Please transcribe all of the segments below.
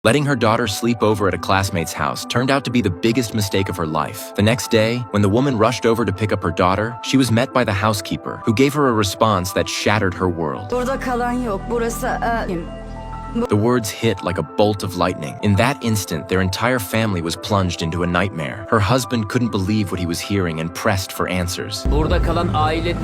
Letting her daughter sleep over at a classmate's house turned out to be the biggest mistake of her life. The next day, when the woman rushed over to pick up her daughter, she was met by the housekeeper, who gave her a response that shattered her world. Burada kalan yok. Burası The words hit like a bolt of lightning. In that instant, their entire family was plunged into a nightmare. Her husband couldn't believe what he was hearing and pressed for answers. Burada kalan aile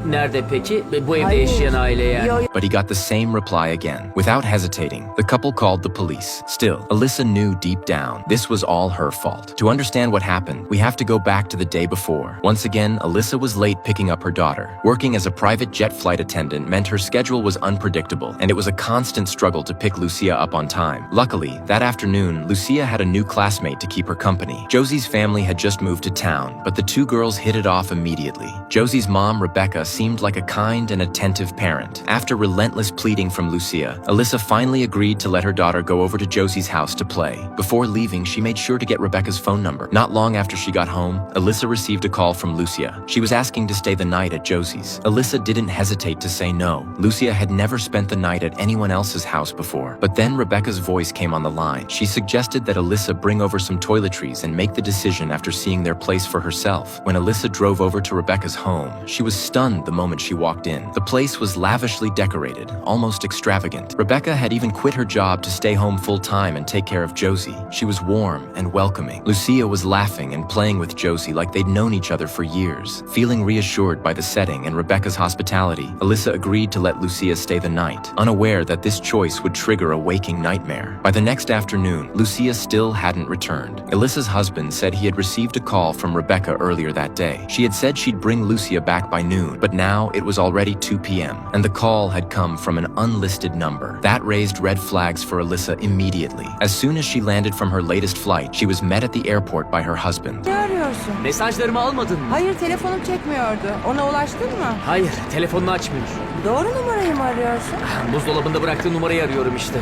nerede peki? Bu evde yaşayan aile yani. But he got the same reply again. Without hesitating, the couple called the police. Still, Elisa knew deep down this was all her fault. To understand what happened, we have to go back to the day before. Once again, Elisa was late picking up her daughter. Working as a private jet flight attendant meant her schedule was unpredictable, and it was a constant struggle to pick Lucia up on time. Luckily, that afternoon, Lucia had a new classmate to keep her company. Josie's family had just moved to town, but the two girls hit it off immediately. Josie's mom, Rebecca, seemed like a kind and attentive parent. After relentless pleading from Lucia, Elisa finally agreed to let her daughter go over to Josie's house to play. Before leaving, she made sure to get Rebecca's phone number. Not long after she got home, Elisa received a call from Lucia. She was asking to stay the night at Josie's. Elisa didn't hesitate to say no. Lucia had never spent the night at anyone else's house before. But then Rebecca's voice came on the line. She suggested that Elisa bring over some toiletries and make the decision after seeing their place for herself. When Elisa drove over to Rebecca's home, she was stunned the moment she walked in. The place was lavishly decorated, almost extravagant. Rebecca had even quit her job to stay home full-time and take care of Josie. She was warm and welcoming. Lucia was laughing and playing with Josie like they'd known each other for years. Feeling reassured by the setting and Rebecca's hospitality, Elisa agreed to let Lucia stay the night, unaware that this choice would trigger a waking nightmare. By the next afternoon, Lucia still hadn't returned. Elisa's husband said he had received a call from Rebecca earlier that day. She had said she'd bring Lucia back by noon, but now it was already 2 p.m., and the call had come from an unlisted number. That raised red flags for Elisa immediately. As soon as she landed from her latest flight, she was met at the airport by her husband. Ne arıyorsun? Mesajlarımı almadın mı? Hayır, telefonum çekmiyordu. Ona ulaştın mı? Hayır, telefonunu açmıyor. Doğru numarayı mı arıyorsun? Buzdolabında bıraktığı numarayı arıyorum işte.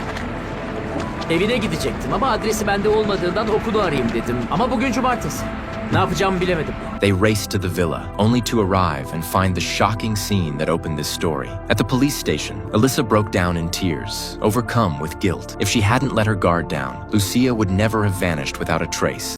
Evine gidecektim ama adresi bende olmadığından okulu arayayım dedim. Ama bugün cumartesi. Ne yapacağımı bilemedim. They raced to the villa, only to arrive and find the shocking scene that opened this story. At the police station, Elisa broke down in tears, overcome with guilt. If she hadn't let her guard down, Lucia would never have vanished without a trace.